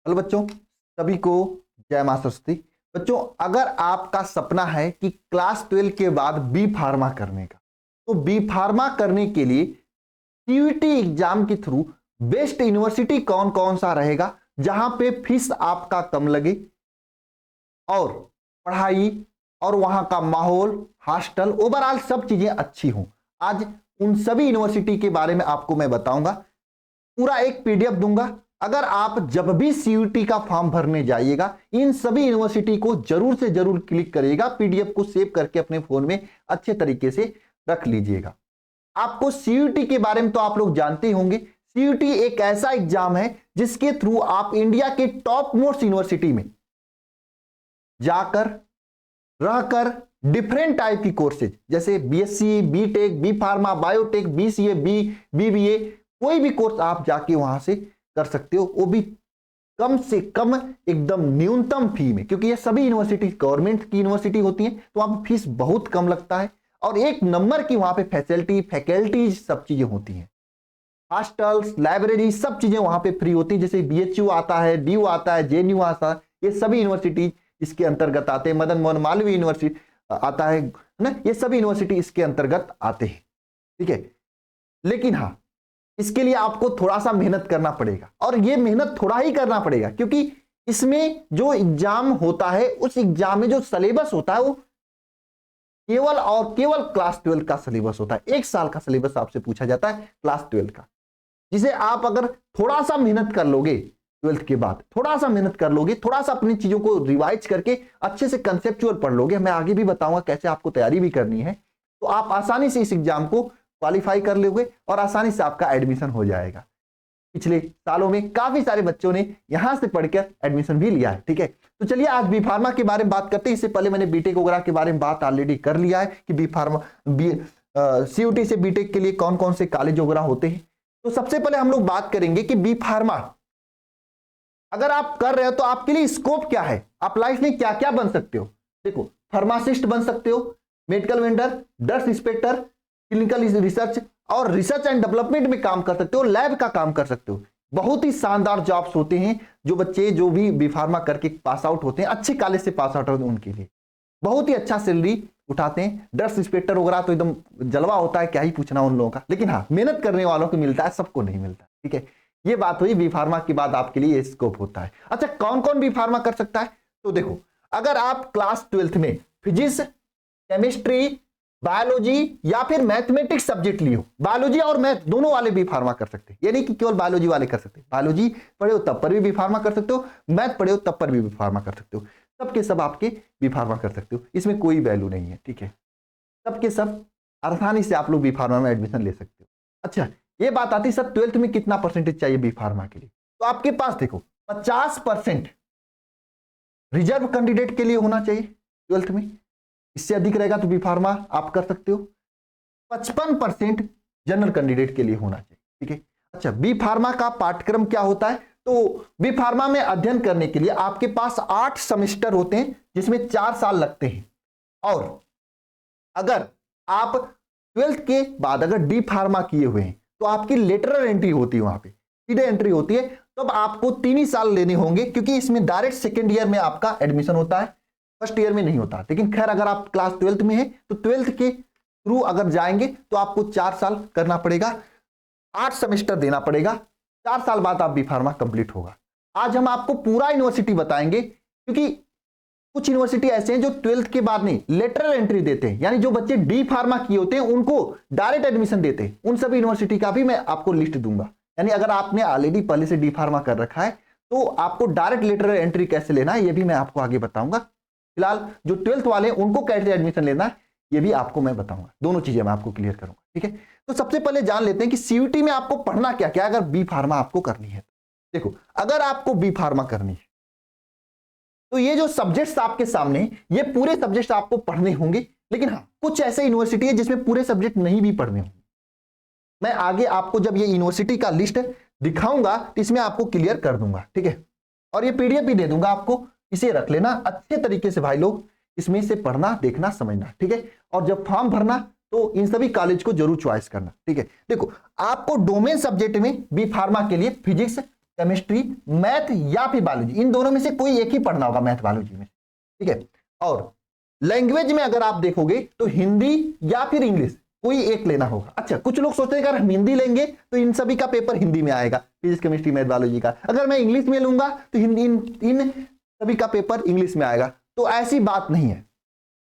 Hello बच्चों, सभी को जय मां सरस्वती। बच्चों, अगर आपका सपना है कि क्लास 12 के बाद बी फार्मा करने का, तो बी फार्मा करने के लिए सीयूईटी एग्जाम के थ्रू बेस्ट यूनिवर्सिटी कौन कौन सा रहेगा जहां पे फीस आपका कम लगे और पढ़ाई और वहां का माहौल, हॉस्टल, ओवरऑल सब चीजें अच्छी हों, आज उन सभी यूनिवर्सिटी के बारे में आपको मैं बताऊंगा। पूरा एक पीडीएफ दूंगा। अगर आप जब भी सीयूईटी का फॉर्म भरने जाइएगा, इन सभी यूनिवर्सिटी को जरूर से जरूर क्लिक करिएगा, पीडीएफ को सेव करके अपने फोन में अच्छे तरीके से रख लीजिएगा। आपको सीयूईटी के बारे में तो आप लोग जानते ही होंगे। सीयूईटी एक ऐसा एग्जाम है जिसके थ्रू आप इंडिया के टॉप मोस्ट यूनिवर्सिटी में जाकर रहकर डिफरेंट टाइप की कोर्सेज जैसे BSc, BTech, B pharma, biotech, BCA, BBA, कोई भी कोर्स आप जाके वहां से कर सकते हो, वो भी कम से कम एकदम न्यूनतम फी में, क्योंकि ये सभी यूनिवर्सिटी गवर्नमेंट की यूनिवर्सिटी होती है, तो वहां पर फीस बहुत कम लगता है और एक नंबर की वहां पे फैकल्टी सब चीजें होती हैं। हॉस्टल्स, लाइब्रेरी, सब चीजें वहां पे फ्री होती है। जैसे बीएचयू आता है, डीयू आता है, जेएनयू आता है, ये सभी यूनिवर्सिटी इसके अंतर्गत आते हैं। मदन मोहन मालवीय यूनिवर्सिटी आता है ना, ये सभी यूनिवर्सिटी इसके अंतर्गत आते हैं। ठीक है, लेकिन हाँ, इसके लिए आपको थोड़ा सा मेहनत करना पड़ेगा और ये मेहनत थोड़ा ही करना पड़ेगा, क्योंकि इसमें जो एग्जाम होता है, उस एग्जाम में जो सिलेबस होता है वो केवल और केवल क्लास 12 का सिलेबस होता है। एक साल का सिलेबस आपसे पूछा जाता है क्लास 12 का, जिसे आप अगर थोड़ा सा मेहनत कर लोगे, 12th के बाद थोड़ा सा मेहनत कर लोगे, थोड़ा सा अपनी चीजों को रिवाइज करके अच्छे से कंसेप्चुअल पढ़ लोगे, मैं आगे भी बताऊंगा कैसे आपको तैयारी भी करनी है, तो आप आसानी से इस एग्जाम को क्वालिफाई कर लोगे और आसानी से आपका एडमिशन हो जाएगा। पिछले सालों में काफी सारे बच्चों ने यहां से पढ़कर एडमिशन भी लिया है। ठीक है, तो चलिए आज बी फार्मा के बारे में बात करते हैं। इससे पहले मैंने बीटेक वगैरह के बारे में बात ऑलरेडी कर लिया है कि बी फार्मा सीयूटी से बीटेक के लिए कौन कौन से कॉलेज वगैरह होते हैं। तो सबसे पहले हम लोग बात करेंगे कि बी फार्मा अगर आप कर रहे हो तो आपके लिए स्कोप क्या है, आप लाइफ में क्या क्या बन सकते हो। देखो, फार्मासिस्ट बन सकते हो, medical vendor, drugs inspector, clinical research और रिसर्च एंड डेवलपमेंट में काम कर सकते हो, लैब का काम कर सकते हो। बहुत ही शानदार जॉब्स होते हैं। जो बच्चे जो भी बी फार्मा करके पास आउट होते हैं, अच्छे कॉलेज से पास आउट होते हैं, उनके लिए बहुत ही अच्छा सैलरी उठाते हैं। ड्रग्स इंस्पेक्टर वगैरह तो एकदम जलवा होता है, क्या ही पूछना उन लोगों का। लेकिन हाँ, मेहनत करने वालों को मिलता है, सबको नहीं मिलता। ठीक है, ये बात हुई बी फार्मा के बाद आपके लिए स्कोप होता है। अच्छा, कौन कौन बी फार्मा कर सकता है? तो देखो, अगर आप क्लास 12th में फिजिक्स, केमिस्ट्री, बायोलॉजी या फिर मैथमेटिक्स सब्जेक्ट लियो, बायोलॉजी और मैथ दोनों वाले बी फार्मा कर सकते हैं, यानी कि केवल बायोलॉजी वाले कर सकते हैं। बायोलॉजी पढ़े हो तब पर भी बी फार्मा कर सकते हो, मैथ पढ़े हो तब पर भी बी फार्मा कर सकते हो, सबके सब आपके बी फार्मा कर सकते हो, इसमें कोई वैल्यू नहीं है। ठीक है, सबके सब आसानी से आप लोग बी फार्मा में एडमिशन ले सकते हो। अच्छा, ये बात आती है सर 12th में कितना परसेंटेज चाहिए बी फार्मा के लिए? तो आपके पास देखो 50% रिजर्व कैंडिडेट के लिए होना चाहिए 12th में, इससे अधिक रहेगा तो बी फार्मा आप कर सकते हो। 55% जनरल कैंडिडेट के लिए होना चाहिए। ठीक है, अच्छा, बी फार्मा का पाठ्यक्रम क्या होता है? तो बी फार्मा में अध्ययन करने के लिए आपके पास 8 सेमेस्टर होते हैं, जिसमें 4 साल लगते हैं। और अगर आप 12th के बाद अगर डी फार्मा किए हुए हैं तो आपकी लेटरल एंट्री होती है, वहां पे सीधे एंट्री होती है, तब आपको 3 ही साल लेने होंगे, क्योंकि इसमें डायरेक्ट सेकेंड ईयर में आपका एडमिशन होता है, फर्स्ट ईयर में नहीं होता। लेकिन खैर, अगर आप क्लास 12th में है तो 12th के थ्रू अगर जाएंगे तो आपको 4 साल करना पड़ेगा, 8 सेमेस्टर देना पड़ेगा, 4 साल बाद आप बी फार्मा कंप्लीट होगा। आज हम आपको पूरा यूनिवर्सिटी बताएंगे, क्योंकि कुछ यूनिवर्सिटी ऐसे हैं जो 12th के बाद नहीं लेटरल एंट्री देते हैं, यानी जो बच्चे डी फार्मा किए होते हैं उनको डायरेक्ट एडमिशन देते हैं। उन सभी यूनिवर्सिटी का भी मैं आपको लिस्ट दूंगा, यानी अगर आपने ऑलरेडी पहले से डी फार्मा कर रखा है तो आपको डायरेक्ट लेटरल एंट्री कैसे लेना है ये भी मैं आपको आगे बताऊंगा। फिलहाल जो 12th वाले उनको कैसे एडमिशन लेना है ये भी आपको मैं बताऊंगा, दोनों चीजें मैं आपको क्लियर करूंगा। ठीक है, तो सबसे पहले जान लेते हैं कि सीयूटी में आपको पढ़ना क्या क्या अगर बी फार्मा आपको करनी है। देखो, अगर आपको बी फार्मा करनी है तो ये जो सब्जेक्ट्स आपके सामने, ये पूरे सब्जेक्ट्स आपको पढ़ने होंगे। लेकिन हाँ, कुछ ऐसे यूनिवर्सिटी है जिसमें पूरे सब्जेक्ट नहीं भी पढ़ने होंगे। मैं आगे आपको जब ये यूनिवर्सिटी का लिस्ट दिखाऊंगा तो इसमें आपको क्लियर कर दूंगा। ठीक है, और ये पीडीएफ भी दे दूंगा आपको, इसे रख लेना अच्छे तरीके से भाई लोग, इसमें से पढ़ना, देखना, समझना। ठीक है, और जब फॉर्म भरना तो इन सभी कॉलेज को जरूर चॉइस करना। ठीक है, देखो, आपको डोमेन सब्जेक्ट में बी फार्मा के लिए फिजिक्स, केमिस्ट्री, मैथ या फिर बायोलॉजी, इन दोनों में से कोई एक ही पढ़ना होगा मैथ बायोलॉजी में, ठीक है। और लैंग्वेज में अगर आप देखोगे तो हिंदी या फिर इंग्लिश कोई एक लेना होगा। अच्छा, कुछ लोग सोचते हैं अगर हम हिंदी लेंगे तो इन सभी का पेपर हिंदी में आएगा, फिजिक्स केमिस्ट्री मैथ बायोलॉजी का। अगर मैं इंग्लिश में लूंगा तो हिंदी इन सभी का पेपर इंग्लिश में आएगा। तो ऐसी बात नहीं है,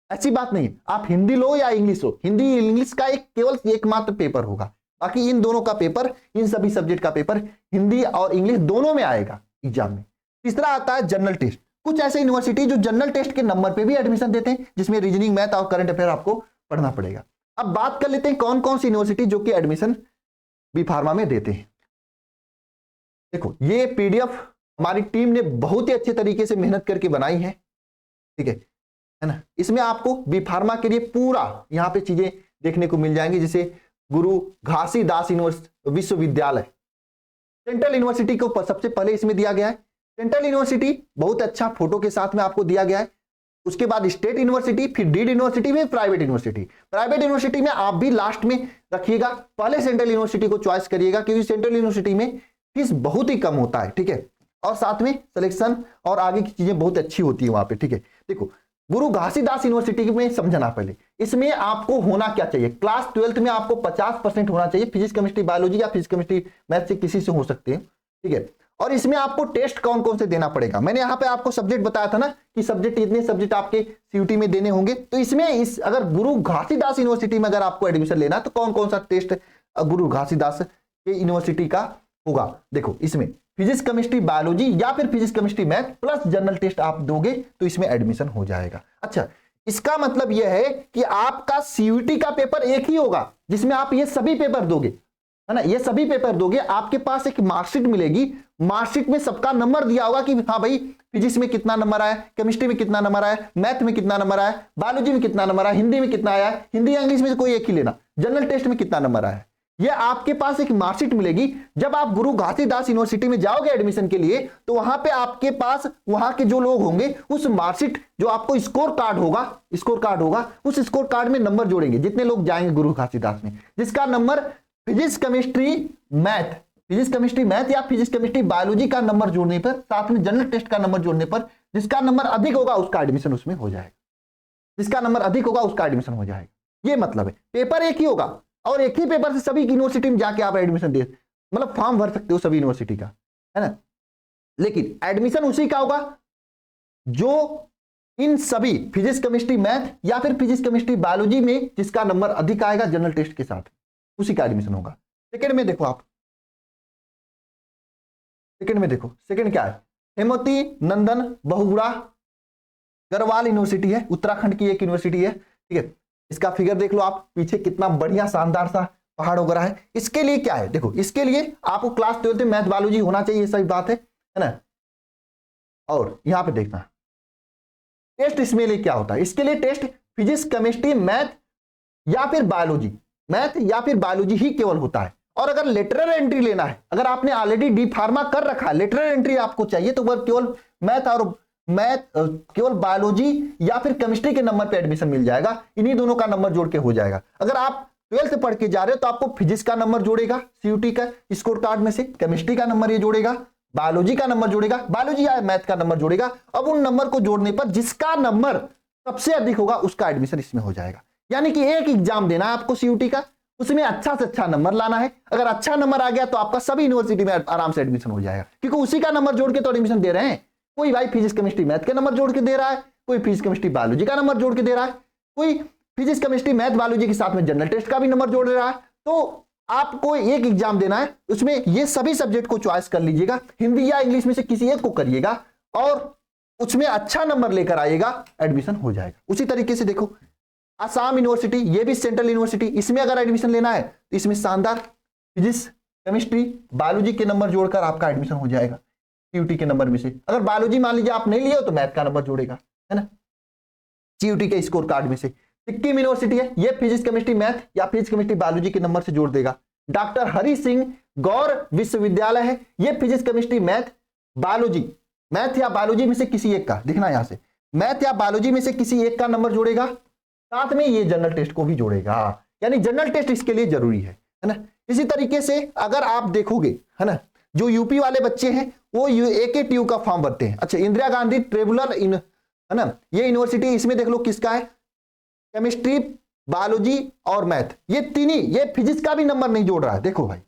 ऐसी बात नहीं है। आप हिंदी लो या इंग्लिश लो, हिंदी इंग्लिश का एक केवल एकमात्र पेपर होगा, बाकी इन दोनों का पेपर, इन सभी सब्जेक्ट का पेपर हिंदी और इंग्लिश दोनों में आएगा एग्जाम में। तीसरा आता है जनरल टेस्ट। कुछ ऐसे यूनिवर्सिटी जो जनरल टेस्ट के नंबर पे भी एडमिशन देते हैं, जिसमें रीजनिंग, मैथ और करंट अफेयर आपको पढ़ना पड़ेगा। अब बात कर लेते हैं कौन कौन सी यूनिवर्सिटी जो कि एडमिशन बी फार्मा में देते हैं। देखो, ये पीडीएफ हमारी टीम ने बहुत ही अच्छे तरीके से मेहनत करके बनाई है, ठीक है ना। इसमें आपको बी फार्मा के लिए पूरा यहाँ पे चीजें देखने को मिल जाएंगी, जैसे गुरु घासीदास विश्वविद्यालय, सेंट्रल यूनिवर्सिटी को सबसे पहले इसमें दिया गया है। सेंट्रल यूनिवर्सिटी बहुत अच्छा फोटो के साथ में आपको दिया गया है। उसके बाद स्टेट यूनिवर्सिटी, फिर डीड यूनिवर्सिटी, में प्राइवेट यूनिवर्सिटी। प्राइवेट यूनिवर्सिटी में आप भी लास्ट में रखिएगा, पहले सेंट्रल यूनिवर्सिटी को चॉइस करिएगा, क्योंकि सेंट्रल यूनिवर्सिटी में फीस बहुत ही कम होता है, ठीक है, और साथ में सिलेक्शन और आगे की चीजें बहुत अच्छी होती है वहां पे, ठीक है। देखो, गुरु घासीदास यूनिवर्सिटी में समझना पहले, इसमें आपको होना क्या चाहिए, क्लास 12th में आपको 50% होना चाहिए, फिजिक्स केमिस्ट्री बायोलॉजी या फिजिक्स केमिस्ट्री मैथ से किसी से हो सकते हैं, ठीक है। और इसमें आपको टेस्ट कौन कौन से देना पड़ेगा, मैंने यहाँ पे आपको सब्जेक्ट बताया था ना कि सब्जेक्ट, इतने सब्जेक्ट आपके सीयूटी में देने होंगे। तो इसमें अगर गुरु घासीदास यूनिवर्सिटी में अगर आपको एडमिशन लेना तो कौन कौन सा टेस्ट गुरु घासीदास के यूनिवर्सिटी का होगा। देखो, इसमें फिजिक्स केमिस्ट्री बायोलॉजी या फिर physics chemistry math plus general test आप दोगे तो इसमें एडमिशन हो जाएगा। अच्छा, इसका मतलब यह है कि आपका सीयूटी का पेपर एक ही होगा जिसमें आप ये सभी पेपर दोगे, है ना, ये सभी पेपर दोगे। आपके पास एक मार्कशीट मिलेगी, मार्कशीट में सबका नंबर दिया होगा कि हाँ भाई फिजिक्स में कितना नंबर आया, केमिस्ट्री में कितना नंबर आया, मैथ में कितना नंबर आया, बायोलॉजी में कितना नंबर आया, हिंदी में कितना आया, हिंदी या इंग्लिश में से कोई एक ही लेना, जनरल टेस्ट में कितना नंबर आया, ये आपके पास एक मार्कशीट मिलेगी। जब आप गुरु घासीदास यूनिवर्सिटी में जाओगे एडमिशन के लिए तो वहां पे आपके पास वहां के जो लोग होंगे उस मार्कशीट, जो आपको स्कोर कार्ड होगा, उस स्कोर कार्ड में नंबर जोड़ेंगे। जितने लोग जाएंगे गुरु घासीदास में, जिसका नंबर फिजिक्स केमिस्ट्री मैथ या फिजिक्स केमिस्ट्री बायोलॉजी का नंबर जोड़ने पर, साथ में जनरल टेस्ट का नंबर जोड़ने पर, जिसका नंबर अधिक होगा उसका एडमिशन उसमें हो जाएगा, जिसका नंबर अधिक होगा उसका एडमिशन हो जाएगा। ये मतलब है पेपर एक ही होगा और एक ही पेपर से सभी यूनिवर्सिटी में जाके आप एडमिशन दे, मतलब फॉर्म भर सकते हो सभी यूनिवर्सिटी का, है ना। लेकिन एडमिशन उसी का होगा जो इन सभी फिजिक्स केमिस्ट्री मैथ या फिर फिजिक्स केमिस्ट्री बायोलॉजी में जिसका नंबर अधिक आएगा जनरल टेस्ट के साथ, उसी का एडमिशन होगा। सेकंड में देखो, आप सेकंड क्या है, हेमवती नंदन बहुगुणा गढ़वाल यूनिवर्सिटी है, उत्तराखंड की एक यूनिवर्सिटी है, ठीक है। इसका फिगर देख लो आप, पीछे कितना बढ़िया शानदार सा पहाड़ वगैरह है। इसके लिए क्या है, देखो, इसके लिए आपको क्लास 12 में मैथ बायोलॉजी होना चाहिए, सही बात है ना। और यहां पे देखना टेस्ट, इसमें लिए क्या होता है, इसके लिए टेस्ट फिजिक्स केमिस्ट्री मैथ या फिर बायोलॉजी ही केवल होता है। और अगर लेटरल एंट्री लेना है, अगर आपने ऑलरेडी डी फार्मा कर रखा है, लेटरल एंट्री आपको चाहिए, तो वह केवल केवल बायोलॉजी या फिर केमिस्ट्री के नंबर पे एडमिशन मिल जाएगा, इन्हीं दोनों का नंबर जोड़ के हो जाएगा। अगर आप 12th पढ़ के जा रहे हो तो आपको फिजिक्स का नंबर जोड़ेगा सीयूटी का स्कोर कार्ड में से, केमिस्ट्री का नंबर ये जोड़ेगा, बायोलॉजी का नंबर जोड़ेगा, बायोलॉजी या मैथ का नंबर जोड़ेगा। अब उन नंबर को जोड़ने पर जिसका नंबर सबसे अधिक होगा उसका एडमिशन इसमें हो जाएगा। यानी कि एक एग्जाम देना है आपको सीयूटी का, उसमें अच्छा से अच्छा नंबर लाना है। अगर अच्छा नंबर आ गया तो आपका सभी यूनिवर्सिटी में आराम से एडमिशन हो जाएगा, क्योंकि उसी का नंबर जोड़ के तो एडमिशन दे रहे हैं। कोई भाई फिजिक्स केमिस्ट्री मैथ के नंबर जोड़ के दे रहा है, कोई फिजिक्स केमिस्ट्री बायोलॉजी का नंबर जोड़ के दे रहा है, कोई फिजिक्स केमिस्ट्री मैथ बायोलॉजी के साथ में जनरल टेस्ट का भी नंबर जोड़ दे रहा है। तो आपको एक एग्जाम देना है, उसमें ये सभी सब्जेक्ट को चॉइस कर लीजिएगा, हिंदी या इंग्लिश में से किसी एक को करिएगा और उसमें अच्छा नंबर लेकर आइएगा, एडमिशन हो जाएगा। उसी तरीके से देखो, आसाम यूनिवर्सिटी, ये भी सेंट्रल यूनिवर्सिटी, इसमें अगर एडमिशन लेना है तो इसमें शानदार फिजिक्स केमिस्ट्री बायोलॉजी के नंबर जोड़कर आपका एडमिशन हो जाएगा सीयूटी के नंबर में से। अगर बायोलॉजी मान लीजिए आप नहीं लिए हो तो मैथ का नंबर जोड़ेगा, है ना, सीयूटी के स्कोर कार्ड में से। सिक्किम यूनिवर्सिटी है, ये फिजिक्स केमिस्ट्री मैथ या फिजिक्स केमिस्ट्री बायोलॉजी के नंबर से जोड़ देगा। डॉक्टर हरि सिंह गौर विश्वविद्यालय है, ये फिजिक्स केमिस्ट्री मैथ या बायोलॉजी में से किसी एक का, दिखना यहां से, मैथ या बायोलॉजी में से किसी एक का नंबर जोड़ेगा, साथ में ये जनरल टेस्ट को भी जोड़ेगा। यानी जनरल टेस्ट इसके लिए जरूरी है ना। इसी तरीके से अगर आप देखोगे, है ना, जो यूपी वाले बच्चे हैं वो AKTU का फॉर्म भरते हैं। अच्छा, इंदिरा गांधी ट्रिब्यूनल है ना, ये यूनिवर्सिटी, इसमें देख लो किसका है, केमिस्ट्री, बायोलॉजी और मैथ, ये तीन ही, ये फिजिक्स का भी नंबर नहीं जोड़ रहा है। देखो भाई,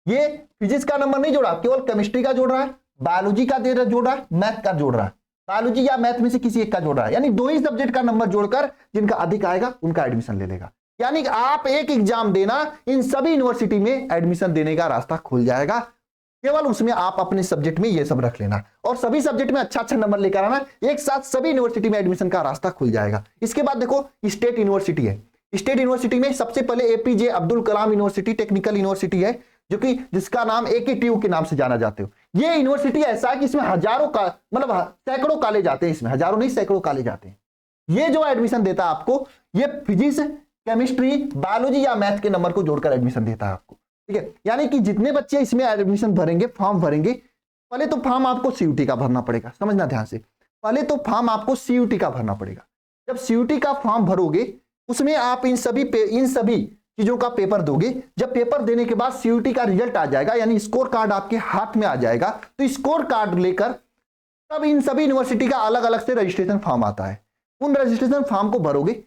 ये फिजिक्स का नंबर नहीं जोड़ा, केवल केमिस्ट्री का जोड़ रहा है, बायोलॉजी का जोड़ रहा है, मैथ का जोड़ रहा है, बायोलॉजी या मैथ में से किसी एक का जोड़ रहा है, यानी दो ही सब्जेक्ट का नंबर जोड़कर जिनका अधिक आएगा उनका एडमिशन ले लेगा। यानी आप एक एग्जाम देना, इन सभी यूनिवर्सिटी में एडमिशन देने का रास्ता खुल जाएगा। केवल उसमें आप अपने सब्जेक्ट में ये सब रख लेना और सभी सब्जेक्ट में अच्छा अच्छा नंबर लेकर आना, एक साथ सभी यूनिवर्सिटी में एडमिशन का रास्ता खुल जाएगा। इसके बाद देखो स्टेट यूनिवर्सिटी है। स्टेट यूनिवर्सिटी में सबसे पहले APJ Abdul Kalam university technical university है, जो कि जिसका नाम AKTU के नाम से जाना जाते हो। ये यूनिवर्सिटी ऐसा है कि इसमें हजारों का मतलब सैकड़ों कॉलेज आते हैं, इसमें हजारों नहीं सैकड़ों कॉलेज आते हैं। ये जो एडमिशन देता है आपको, ये फिजिक्स, केमिस्ट्री, बायोलॉजी या मैथ के नंबर को जोड़कर एडमिशन देता है आपको, ठीक है। यानी कि जितने बच्चे इसमें एडमिशन भरेंगे, फॉर्म भरेंगे, पहले तो फॉर्म आपको CUT का भरना पड़ेगा, समझना ध्यान से, पहले तो फॉर्म आपको CUT का भरना पड़ेगा। जब CUT का फॉर्म भरोगे, उसमें आप इन सभी चीजों का पेपर दोगे। जब पेपर देने के बाद CUT का रिजल्ट आ जाएगा, यानी स्कोर कार्ड आपके हाथ में आ जाएगा, तो स्कोर कार्ड लेकर तब इन सभी यूनिवर्सिटी का अलग अलग से रजिस्ट्रेशन फॉर्म आता है। उन रजिस्ट्रेशन फॉर्म को भरोगे,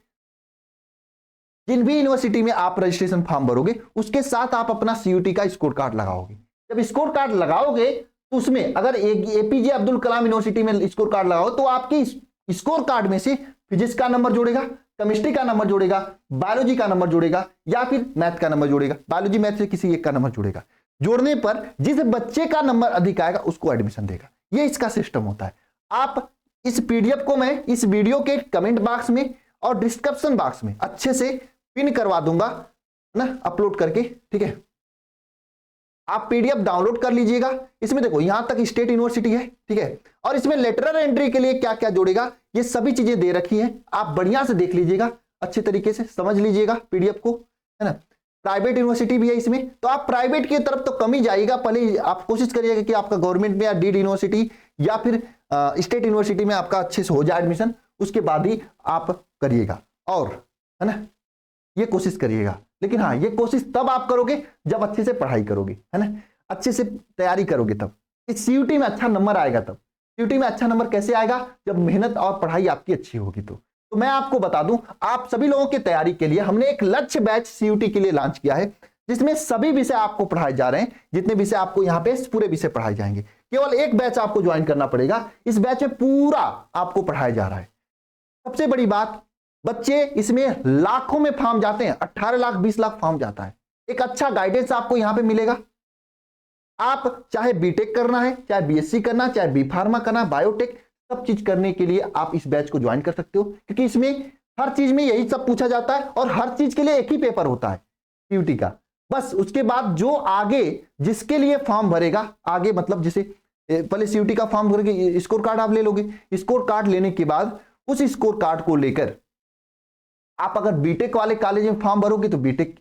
जिन भी यूनिवर्सिटी में आप रजिस्ट्रेशन फॉर्म भरोगे उसके साथ आप अपना CUT का स्कोर कार्ड लगाओगे। जब स्कोर कार्ड लगाओगे तो उसमें अगर APJ अब्दुल कलाम यूनिवर्सिटी में स्कोर कार्ड लगाओ तो आपकी स्कोर कार्ड में से फिजिक्स का नंबर जोड़ेगा, केमिस्ट्री का नंबर जोड़ेगा, बायोलॉजी का नंबर जोड़ेगा या फिर मैथ का नंबर जोड़ेगा। बायोलॉजी मैथ से किसी एक का नंबर जोड़ेगा। जोड़ने पर जिस बच्चे का नंबर अधिक आएगा उसको एडमिशन देगा। ये इसका सिस्टम होता है। आप इस PDF को मैं इस वीडियो के कमेंट बॉक्स में और डिस्क्रिप्शन बॉक्स में अच्छे से पिन करवा दूंगा ना, अपलोड करके, ठीक है। आप PDF डाउनलोड कर लीजिएगा। इसमें देखो यहां तक स्टेट यूनिवर्सिटी है, ठीक है, और इसमें लेटरल एंट्री के लिए क्या क्या जोड़ेगा ये सभी चीजें दे रखी हैं। आप बढ़िया से देख लीजिएगा, अच्छे तरीके से समझ लीजिएगा PDF को, है ना। प्राइवेट यूनिवर्सिटी भी है इसमें, तो आप प्राइवेट की तरफ तो कम ही जाइएगा। पहले आप कोशिश करिएगा कि आपका गवर्नमेंट में या डीड यूनिवर्सिटी या फिर स्टेट यूनिवर्सिटी में आपका अच्छे से हो जाए एडमिशन, उसके बाद ही आप करिएगा, और है ना, ये कोशिश करिएगा। लेकिन हाँ, ये कोशिश तब आप करोगे जब अच्छे से पढ़ाई करोगे, है ना, अच्छे से तैयारी करोगे, तब इस CUT में अच्छा नंबर आएगा। तब CUT में अच्छा नंबर कैसे आएगा? जब मेहनत और पढ़ाई आपकी अच्छी होगी। तो मैं आपको बता दूं, आप सभी लोगों की तैयारी के लिए हमने एक लक्ष्य बैच CUT के लिए लॉन्च किया है, जिसमें सभी विषय आपको पढ़ाए जा रहे हैं। जितने विषय आपको यहाँ पे पूरे विषय पढ़ाए जाएंगे। केवल एक बैच आपको ज्वाइन करना पड़ेगा। इस बैच में पूरा आपको पढ़ाया जा रहा है। सबसे बड़ी बात, बच्चे इसमें लाखों में फॉर्म जाते हैं, 18 लाख 20 लाख फॉर्म जाता है। एक अच्छा गाइडेंस आपको यहां पे मिलेगा। आप चाहे बीटेक करना है, चाहे BSc करना, चाहे B फार्मा करना, बायोटेक, सब चीज करने के लिए आप इस बैच को ज्वाइन कर सकते हो, क्योंकि इसमें हर चीज में यही सब पूछा जाता है और हर चीज के लिए एक ही पेपर होता है CUT का। बस उसके बाद जो आगे जिसके लिए फॉर्म भरेगा, आगे मतलब जैसे पहले CUT का फॉर्म भरेंगे, स्कोर कार्ड आप ले लोगे। स्कोर कार्ड लेने के बाद उस स्कोर कार्ड को लेकर आप अगर बीटेक वाले कॉलेज में फॉर्म भरोगे तो बीटेक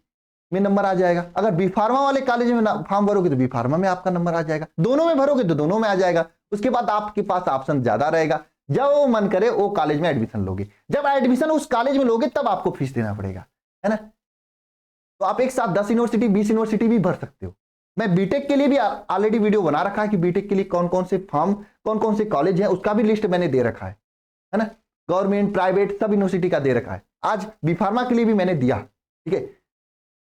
में नंबर आ जाएगा। अगर बी फार्मा वाले कॉलेज में फॉर्म भरोगे तो बी फार्मा में आपका नंबर आ जाएगा। दोनों में भरोगे तो दोनों में आ जाएगा। उसके बाद आपके पास ऑप्शन ज्यादा रहेगा, जो मन करे वो कॉलेज में एडमिशन लोगे। जब एडमिशन उस कॉलेज में लोगे तब आपको फीस देना पड़ेगा, है ना। तो आप एक साथ 10 यूनिवर्सिटी 20 यूनिवर्सिटी भी भर सकते हो। मैं बीटेक के लिए भी ऑलरेडी वीडियो बना रखा है कि बीटेक के लिए कौन कौन से फॉर्म, कौन कौन से कॉलेज है, उसका भी लिस्ट मैंने दे रखा है ना। गवर्नमेंट, प्राइवेट, सब यूनिवर्सिटी का दे रखा है। आज बी फार्मा के लिए भी मैंने दिया, ठीक है।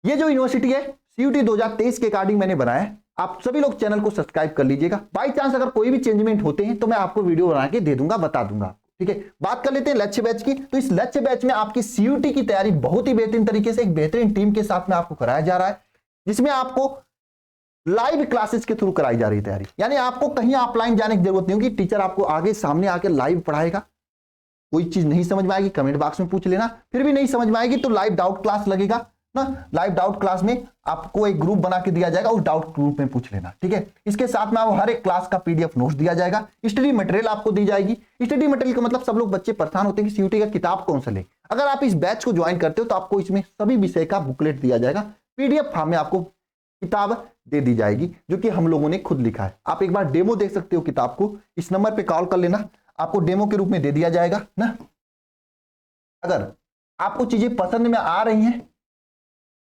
ये जो यूनिवर्सिटी है CUT 2023 के अकॉर्डिंग मैंने बनाया है। आप सभी लोग चैनल को सब्सक्राइब कर लीजिएगा। बाई चांस अगर कोई भी चेंजमेंट होते हैं तो मैं आपको वीडियो बना के दे दूंगा, बता दूंगा, ठीक है। बात कर लेते हैं लक्ष्य बैच की। तो इस लक्ष्य बैच में आपकी CUT की तैयारी बहुत ही बेहतरीन तरीके से एक बेहतरीन टीम के साथ में आपको कराया जा रहा है, जिसमें आपको लाइव क्लासेस के थ्रू कराई जा रही तैयारी। यानी आपको कहीं ऑफलाइन जाने की जरूरत नहीं होगी। टीचर आपको आगे सामने आकर लाइव पढ़ाएगा। कोई चीज नहीं समझ में आएगी कमेंट बॉक्स में पूछ लेना, फिर भी नहीं समझ में आएगी तो लाइव डाउट क्लास लगेगा ना। लाइव डाउट क्लास में आपको एक ग्रुप बना के दिया जाएगा, उस डाउट ग्रुप में पूछ लेना, ठीक है। इसके साथ में आपको हर एक क्लास का PDF नोट्स दिया जाएगा। स्टडी मटेरियल आपको दी जाएगी। स्टडी मटेरियल का मतलब सब लोग बच्चे परेशान होते हैं कि CUT का किताब कौन सा ले। अगर आप इस बैच को ज्वाइन करते हो तो आपको इसमें सभी विषय का बुकलेट दिया जाएगा। PDF फॉर्म में आपको किताब दे दी जाएगी, जो कि हम लोगों ने खुद लिखा है। आप एक बार डेमो देख सकते हो किताब को। इस नंबर पे कॉल कर लेना, आपको डेमो के रूप में दे दिया जाएगा ना। अगर आपको चीजें पसंद में आ रही हैं,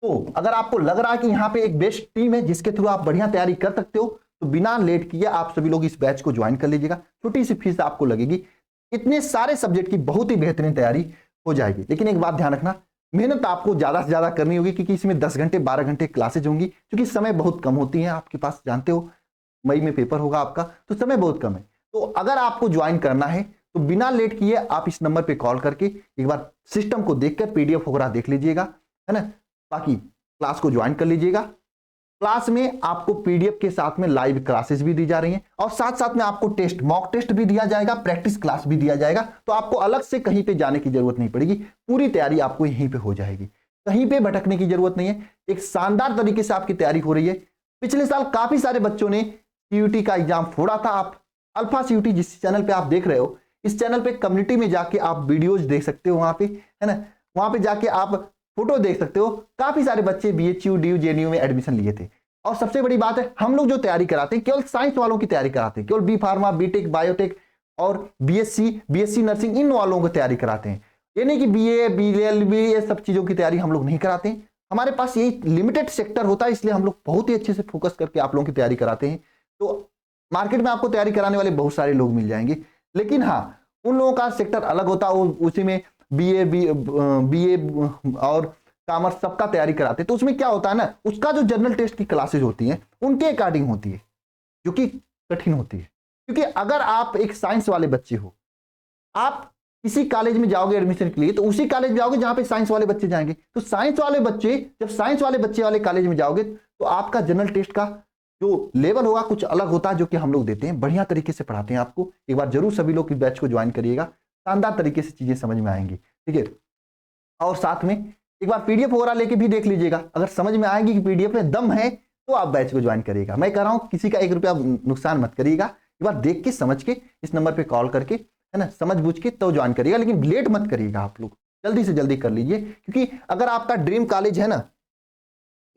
तो अगर आपको लग रहा है कि यहाँ पे एक बेस्ट टीम है जिसके थ्रू आप बढ़िया तैयारी कर सकते हो, तो बिना लेट किए आप सभी लोग इस बैच को ज्वाइन कर लीजिएगा। छोटी सी फीस आपको लगेगी, इतने सारे सब्जेक्ट की बहुत ही बेहतरीन तैयारी हो जाएगी। लेकिन एक बात ध्यान रखना, मेहनत आपको ज्यादा से ज्यादा करनी होगी, क्योंकि इसमें 10 घंटे 12 घंटे क्लासेज होंगी, क्योंकि समय बहुत कम होती है आपके पास, जानते हो मई में पेपर होगा आपका, तो समय बहुत कम है। तो अगर आपको ज्वाइन करना है तो बिना लेट किए आप इस नंबर पे कॉल करके एक बार सिस्टम को देखकर पीडीएफ वगैरह देख लीजिएगा, है ना, बाकी क्लास को ज्वाइन कर लीजिएगा। क्लास में आपको पीडीएफ के साथ में लाइव क्लासेस भी दी जा रही हैं, और साथ साथ में आपको टेस्ट, मॉक टेस्ट भी दिया जाएगा, प्रैक्टिस क्लास भी दिया जाएगा। तो आपको अलग से कहीं पे जाने की जरूरत नहीं पड़ेगी, पूरी तैयारी आपको यहीं पे हो जाएगी, कहीं पे भटकने की जरूरत नहीं है। एक शानदार तरीके से आपकी तैयारी हो रही है। पिछले साल काफी सारे बच्चों ने सीयूटी का एग्जाम फोड़ा था। आप अल्फा सीयूटी जिस चैनल पे आप देख रहे हो, इस चैनल पे कम्युनिटी में जाके आप वीडियोज देख सकते हो, वहां पे, है ना, वहां पे जाके आप फोटो देख सकते हो। काफी सारे बच्चे बीएचयू, डीयू, जेएनयू में एडमिशन लिए थे। और सबसे बड़ी बात है, हम लोग जो तैयारी कराते हैं केवल साइंस वालों की तैयारी कराते हैं, केवल बी फार्मा, बीटेक, बायोटेक और बीएससी नर्सिंग, इन वालों को तैयारी कराते हैं। ये नहीं कि बीए, बीएलबी, ये सब चीजों की तैयारी हम लोग नहीं कराते हैं। हमारे पास यही लिमिटेड सेक्टर होता है, इसलिए हम लोग बहुत ही अच्छे से फोकस करके आप लोगों की तैयारी कराते हैं। तो मार्केट में आपको तैयारी कराने वाले बहुत सारे लोग मिल जाएंगे, लेकिन हाँ, उन लोगों का सेक्टर अलग होता है, उसी में बीए और कॉमर्स सबका तैयारी कराते हैं। तो उसमें क्या होता है ना, उसका जो जनरल टेस्ट की क्लासेज होती हैं उनके अकॉर्डिंग होती है, जो कि कठिन होती है। क्योंकि अगर आप एक साइंस वाले बच्चे हो, आप किसी कॉलेज में जाओगे एडमिशन के लिए, तो उसी कॉलेज में जाओगे जहां पे साइंस वाले बच्चे जाएंगे। तो साइंस वाले बच्चे, जब साइंस वाले बच्चे वाले कॉलेज में जाओगे, तो आपका जनरल टेस्ट का जो लेवल होगा कुछ अलग होता है, जो कि हम लोग देते हैं, बढ़िया तरीके से पढ़ाते हैं आपको। एक बार जरूर सभी लोग इस बैच को ज्वाइन करिएगा, शानदार तरीके से चीजें समझ में आएंगी, ठीक है। और साथ में एक बार पीडीएफ वगैरह लेके भी देख लीजिएगा, अगर समझ में आएगी कि पीडीएफ में दम है तो आप बैच को ज्वाइन करिएगा। मैं कह रहा हूं किसी का 1 रुपया नुकसान मत करिएगा, एक बार देख के समझ के इस नंबर पे कॉल करके, है ना, समझ बूझ के तो ज्वाइन करिएगा। लेकिन लेट मत करिएगा, आप लोग जल्दी से जल्दी कर लीजिए, क्योंकि अगर आपका ड्रीम कॉलेज है ना,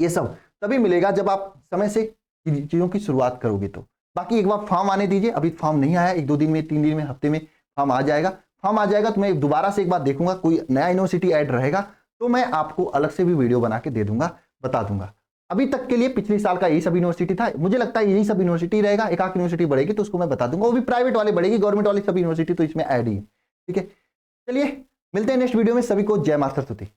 ये सब तभी मिलेगा जब आप समय से चीजों की शुरुआत करोगे। तो बाकी एक बार फॉर्म आने दीजिए, अभी फॉर्म नहीं आया, 1-2 दिन में, 3 दिन में, हफ्ते में फॉर्म आ जाएगा। फॉर्म आ जाएगा तो मैं दोबारा से एक बार देखूंगा, कोई नया यूनिवर्सिटी ऐड रहेगा तो मैं आपको अलग से भी वीडियो बना के दे दूंगा, बता दूंगा। अभी तक के लिए पिछले साल का यही सब यूनिवर्सिटी था, मुझे लगता है यही सब यूनिवर्सिटी रहेगा। एक आध यूनिवर्सिटी बढ़ेगी तो उसको मैं बता दूंगा, वो भी प्राइवेट वाले बढ़ेगी, गवर्नमेंट वाली सब यूनिवर्सिटी तो इसमें ऐड ही है, ठीक है। चलिए मिलते हैं नेक्स्ट वीडियो में, सभी को जय माता सरस्वती।